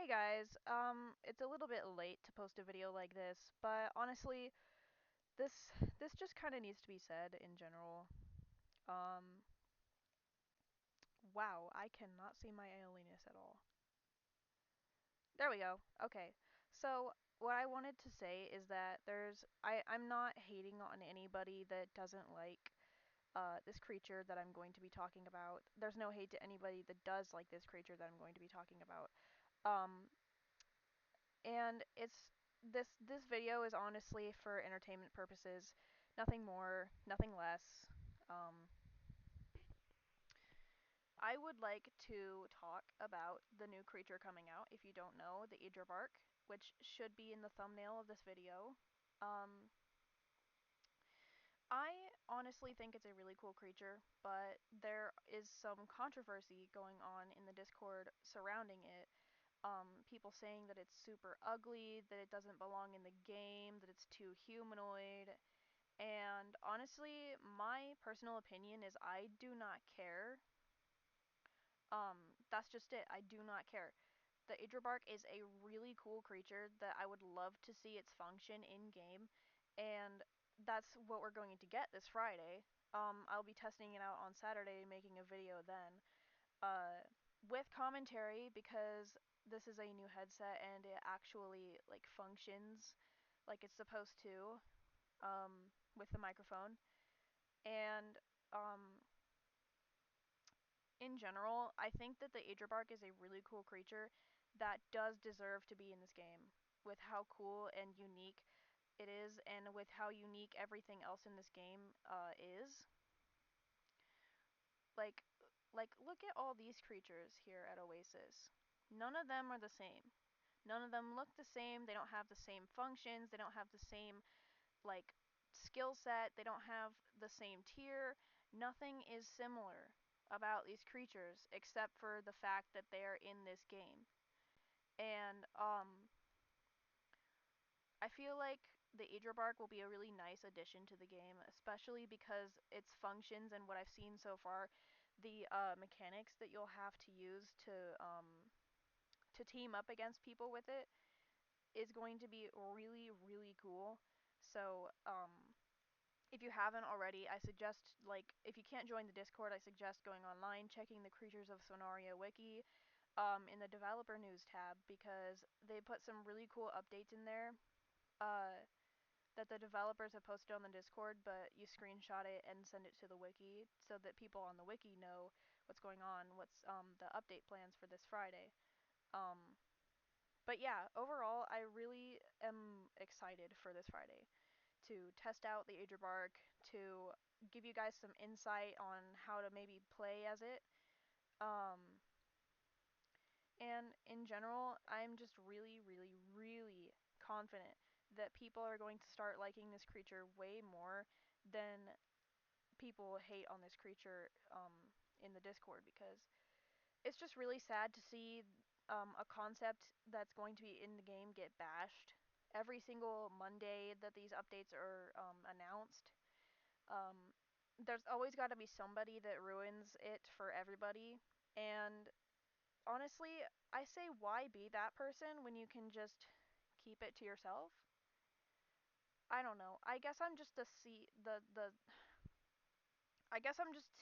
guys, it's a little bit late to post a video like this, but honestly, this just kind of needs to be said in general. Um, wow, I cannot see my alienness at all. There we go. Okay. So, what I wanted to say is that I'm not hating on anybody that doesn't like this creature that I'm going to be talking about. There's no hate to anybody that does like this creature that I'm going to be talking about. Um, and this video is honestly for entertainment purposes, nothing more, nothing less. Um, I would like to talk about the new creature coming out. If you don't know, the Idrabark, which should be in the thumbnail of this video. Um, I honestly think it's a really cool creature, but there is some controversy going on in the Discord surrounding it. People saying that it's super ugly, that it doesn't belong in the game, that it's too humanoid. And honestly, my personal opinion is I do not care. That's just it. I do not care. The Idrabark is a really cool creature that I would love to see its function in game, and that's what we're going to get this Friday. I'll be testing it out on Saturday and making a video then. Uh, with commentary because this is a new headset and it actually like functions like it's supposed to with the microphone. And um, in general, I think that the Adrabark is a really cool creature that does deserve to be in this game with how cool and unique it is and with how unique everything else in this game is. Like, look at all these creatures here at Oasis. None of them are the same. None of them look the same. They don't have the same functions. They don't have the same, like, skill set. They don't have the same tier. Nothing is similar about these creatures except for the fact that they are in this game. And, I feel like the Adrabark will be a really nice addition to the game, especially because its functions and what I've seen so far, the mechanics that you'll have to use to team up against people with it is going to be really, really cool. So, if you haven't already, I suggest, like, if you can't join the Discord, I suggest going online, checking the Creatures of Sonaria wiki, in the developer news tab, because they put some really cool updates in there, uh, that the developers have posted on the Discord, but you screenshot it and send it to the wiki, so that people on the wiki know what's going on, what's, the update plans for this Friday. Um, but yeah, overall, I really am excited for this Friday to test out the Adrabark, to give you guys some insight on how to maybe play as it. Um, and in general, I'm just really, really, really confident that people are going to start liking this creature way more than people hate on this creature in the Discord, because it's just really sad to see a concept that's going to be in the game get bashed every single Monday that these updates are announced. Um, there's always got to be somebody that ruins it for everybody, and honestly, I say why be that person when you can just keep it to yourself? I don't know. I guess I'm just the I guess I'm just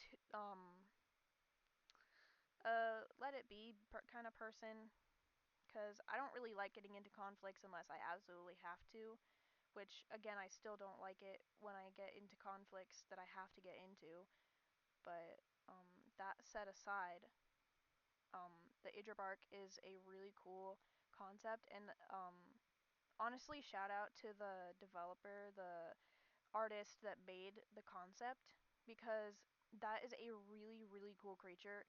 let it be kind of person, because I don't really like getting into conflicts unless I absolutely have to, which again I still don't like it when I get into conflicts that I have to get into. But that set aside, the Idrabark is a really cool concept, and honestly, shout out to the developer, the artist that made the concept, because that is a really, really cool creature,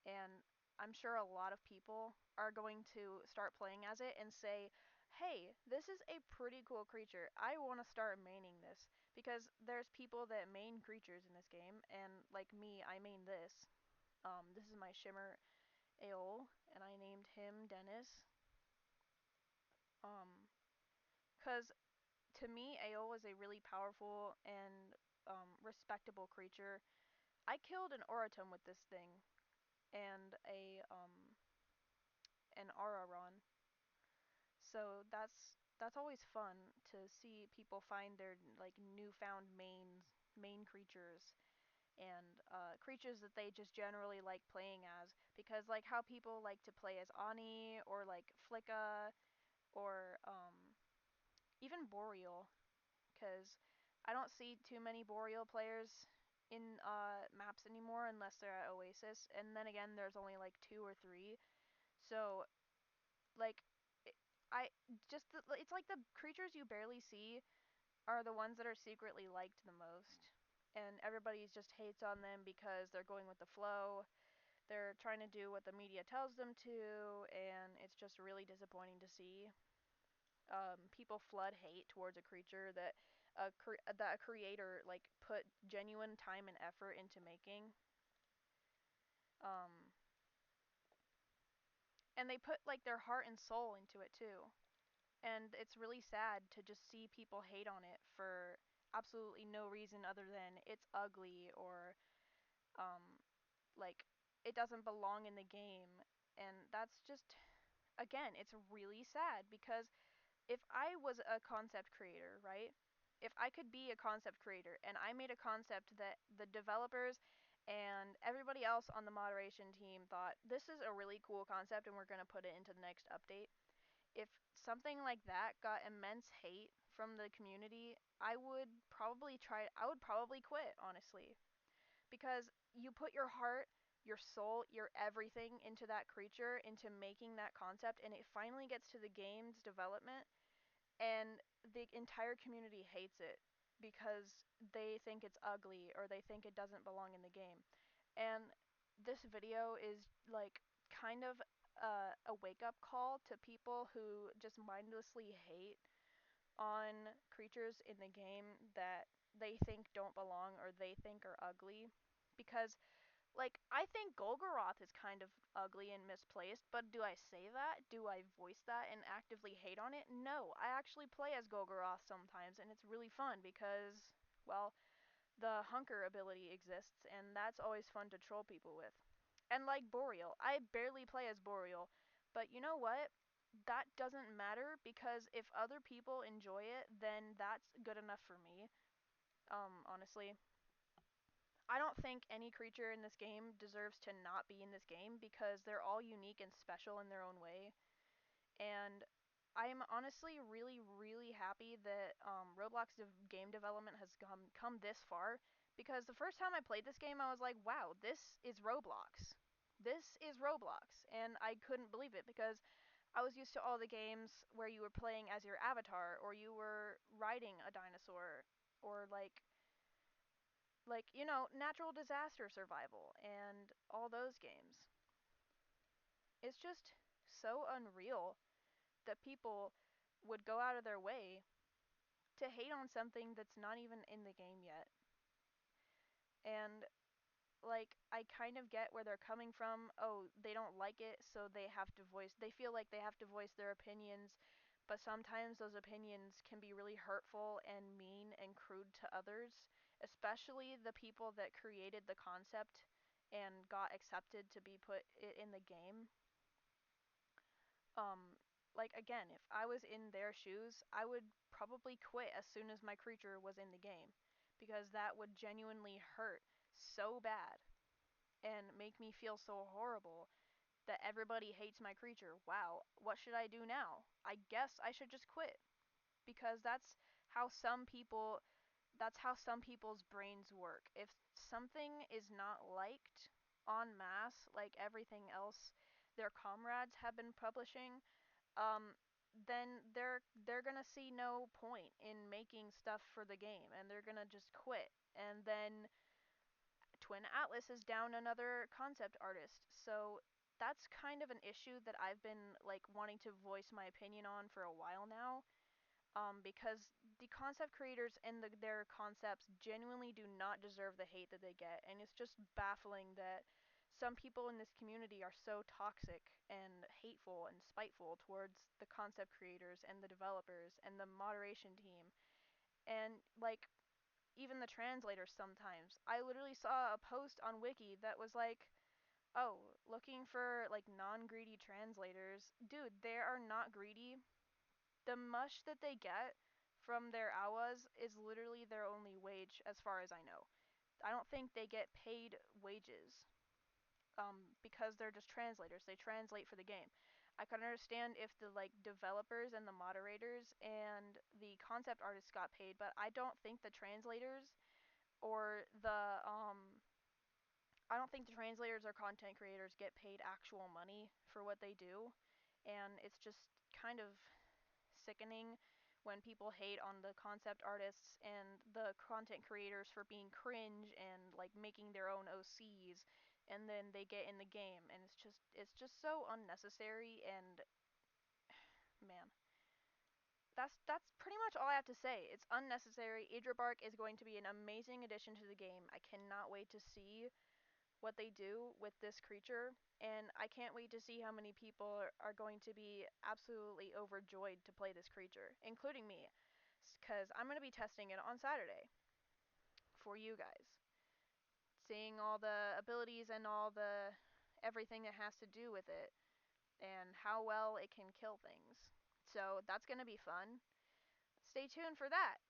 and I'm sure a lot of people are going to start playing as it and say, hey, this is a pretty cool creature. I want to start maining this, because there's people that main creatures in this game, and like me, I main this. This is my Shimmer Aeol, and I named him Dennis. Um, cause to me, Aeol is a really powerful and respectable creature. I killed an Oratum with this thing, and an Araron. So that's always fun to see people find their like newfound main creatures and creatures that they just generally like playing as, because like how people like to play as Ani or like Flicka or even Boreal, because I don't see too many Boreal players in maps anymore unless they're at Oasis, and then again there's only like 2 or 3. So like I just it's like the creatures you barely see are the ones that are secretly liked the most, and everybody just hates on them because they're going with the flow. They're trying to do what the media tells them to, and it's just really disappointing to see. People flood hate towards a creature that a creator like put genuine time and effort into making. Um, and they put like their heart and soul into it too. And it's really sad to just see people hate on it for absolutely no reason other than it's ugly or um, like it doesn't belong in the game. And that's just, again, it's really sad because if I was a concept creator, right? If I could be a concept creator and I made a concept that the developers and everybody else on the moderation team thought this is a really cool concept and we're going to put it into the next update, if something like that got immense hate from the community, I would probably quit, honestly. Because you put your heart, your soul, your everything into that creature, into making that concept, and it finally gets to the game's development, and the entire community hates it because they think it's ugly or they think it doesn't belong in the game. And this video is like kind of a wake up call to people who just mindlessly hate on creatures in the game that they think don't belong or they think are ugly. Because, like, I think Golgoroth is kind of ugly and misplaced, but do I say that? Do I voice that and actively hate on it? No, I actually play as Golgoroth sometimes, and it's really fun because, well, the hunker ability exists, and that's always fun to troll people with. And like Boreal, I barely play as Boreal, but you know what? That doesn't matter because if other people enjoy it, then that's good enough for me. Honestly, I don't think any creature in this game deserves to not be in this game because they're all unique and special in their own way. And I'm honestly really, really happy that Roblox game development has come this far, because the first time I played this game, I was like, wow, this is Roblox. This is Roblox. And I couldn't believe it because I was used to all the games where you were playing as your avatar or you were riding a dinosaur or like natural disaster survival and all those games. It's just so unreal that people would go out of their way to hate on something that's not even in the game yet. And like I kind of get where they're coming from. Oh, they don't like it, so they feel like they have to voice their opinions, but sometimes those opinions can be really hurtful and mean and crude to others, especially the people that created the concept and got accepted to be put in the game. Um, like again, if I was in their shoes, I would probably quit as soon as my creature was in the game, because that would genuinely hurt so bad and make me feel so horrible that everybody hates my creature. Wow, what should I do now? I guess I should just quit, because how some people that's how some people's brains work. If something is not liked en masse like everything else their comrades have been publishing, um, then they're gonna see no point in making stuff for the game, and they're gonna just quit. And then Twin Atlas is down another concept artist, so that's kind of an issue that I've been like wanting to voice my opinion on for a while now. Because the concept creators and their concepts genuinely do not deserve the hate that they get, and it's just baffling that some people in this community are so toxic and hateful and spiteful towards the concept creators and the developers and the moderation team, and like even the translators sometimes. I literally saw a post on Wiki that was like, oh, looking for like non-greedy translators. Dude, they are not greedy. the mush that they get from their AWAs is literally their only wage, as far as I know. I don't think they get paid wages, because they're just translators. They translate for the game. I could understand if the like developers and the moderators and the concept artists got paid, but I don't think the translators or the I don't think the translators or content creators get paid actual money for what they do, and it's just kind of sickening when people hate on the concept artists and the content creators for being cringe and like making their own OCs, and then they get in the game and it's just so unnecessary. And man, that's pretty much all I have to say. It's unnecessary. Idrabark is going to be an amazing addition to the game. I cannot wait to see what they do with this creature, and I can't wait to see how many people are going to be absolutely overjoyed to play this creature, including me, because I'm going to be testing it on Saturday for you guys, seeing all the abilities and all the everything that has to do with it, and how well it can kill things. So that's going to be fun. Stay tuned for that.